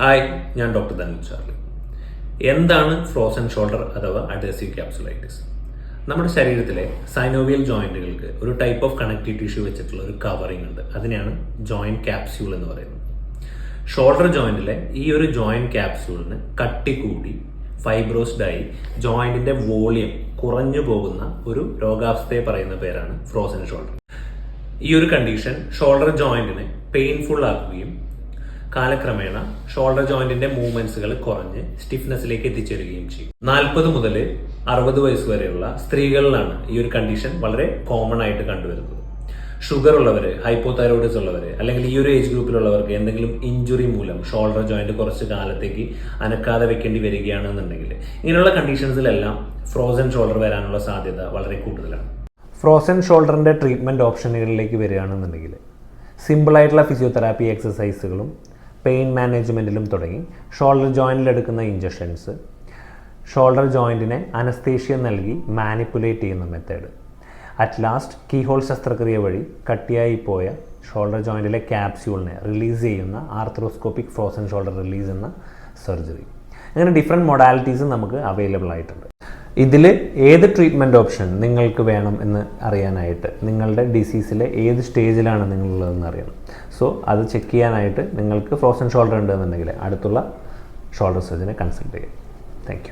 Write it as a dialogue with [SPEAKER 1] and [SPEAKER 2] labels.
[SPEAKER 1] Hi, ഞാൻ doctor ധനു Charlie. എന്താണ് frozen shoulder അഥവാ അഡ്ഹസീവ് ക്യാപ്സുലൈറ്റിസ്? നമ്മുടെ ശരീരത്തിലെ സൈനോവിയൽ ജോയിന്റുകൾക്ക് ഒരു ടൈപ്പ് ഓഫ് കണക്റ്റീവ് ടിഷ്യൂ വെച്ചിട്ടുള്ള ഒരു കവറിംഗ് ഉണ്ട്. അതിനെയാണ് ജോയിന്റ് ക്യാപ്സ്യൂൾ എന്ന് പറയുന്നത്. ഷോൾഡർ ജോയിന്റിലെ ഈ ഒരു ജോയിന്റ് ക്യാപ്സ്യൂളിന് കട്ടി കൂടി ഫൈബ്രോസ്ഡ് ആയി ജോയിന്റിന്റെ വോളിയം കുറഞ്ഞു പോകുന്ന ഒരു രോഗാവസ്ഥയെ പറയുന്ന പേരാണ് ഫ്രോസൺ ഷോൾഡർ. ഈ ഒരു കണ്ടീഷൻ ഷോൾഡർ ജോയിന്റിനെ പെയിൻഫുൾ ആക്കുകയും കാലക്രമേണ ഷോൾഡർ ജോയിന്റിന്റെ മൂവ്മെന്റ്സുകൾ കുറഞ്ഞ് സ്റ്റിഫ്നെസ്സിലേക്ക് എത്തിച്ചേരുകയും ചെയ്യും. 40 മുതൽ 60 വയസ്സ് വരെയുള്ള സ്ത്രീകളിലാണ് ഈ ഒരു കണ്ടീഷൻ വളരെ കോമൺ ആയിട്ട് കണ്ടുവരുന്നത്. ഷുഗർ ഉള്ളവർ, ഹൈപ്പോതൈറോയിഡിസ് ഉള്ളവർ, അല്ലെങ്കിൽ ഈ ഒരു ഏജ് ഗ്രൂപ്പിലുള്ളവർക്ക് എന്തെങ്കിലും ഇഞ്ചുറി മൂലം ഷോൾഡർ ജോയിന്റ് കുറച്ച് കാലത്തേക്ക് അനക്കാതെ വെക്കേണ്ടി വരികയാണെന്നുണ്ടെങ്കിൽ ഇങ്ങനെയുള്ള കണ്ടീഷൻസിലെല്ലാം ഫ്രോസൺ ഷോൾഡർ വരാനുള്ള സാധ്യത വളരെ കൂടുതലാണ്. ഫ്രോസൺ ഷോൾഡറിന്റെ ട്രീറ്റ്മെന്റ് ഓപ്ഷനുകളിലേക്ക് വരികയാണെന്നുണ്ടെങ്കിൽ സിമ്പിളായിട്ടുള്ള ഫിസിയോതെറാപ്പി എക്സസൈസുകളും പെയിൻ മാനേജ്മെൻറ്റിലും തുടങ്ങി ഷോൾഡർ ജോയിൻറ്റിൽ എടുക്കുന്ന ഇഞ്ചക്ഷൻസ്, ഷോൾഡർ ജോയിൻറ്റിനെ അനസ്തേഷ്യ നൽകി മാനിപ്പുലേറ്റ് ചെയ്യുന്ന മെത്തേഡ്, അറ്റ് ലാസ്റ്റ് കീഹോൾ ശസ്ത്രക്രിയ വഴി കട്ടിയായി പോയ ഷോൾഡർ ജോയിൻറ്റിലെ ക്യാപ്സ്യൂളിനെ റിലീസ് ചെയ്യുന്ന ആർത്രോസ്കോപ്പിക് ഫ്രോസൺ ഷോൾഡർ റിലീസ് എന്ന സർജറി. അങ്ങനെ ഡിഫറെൻറ്റ് മൊഡാലിറ്റീസ് നമുക്ക് അവൈലബിൾ ആയിട്ടുണ്ട്. ഇതിൽ ഏത് ട്രീറ്റ്മെൻറ്റ് ഓപ്ഷൻ നിങ്ങൾക്ക് വേണം എന്ന് അറിയാനായിട്ട് നിങ്ങളുടെ ഡിസീസിലെ ഏത് സ്റ്റേജിലാണ് നിങ്ങളുള്ളതെന്ന് അറിയണം. സോ അത് ചെക്ക് ചെയ്യാനായിട്ട് നിങ്ങൾക്ക് ഫ്രോസൺ ഷോൾഡർ ഉണ്ടെന്നുണ്ടെങ്കിൽ അടുത്തുള്ള ഷോൾഡർ സർജനെ കൺസൾട്ട് ചെയ്യാം. Thank you.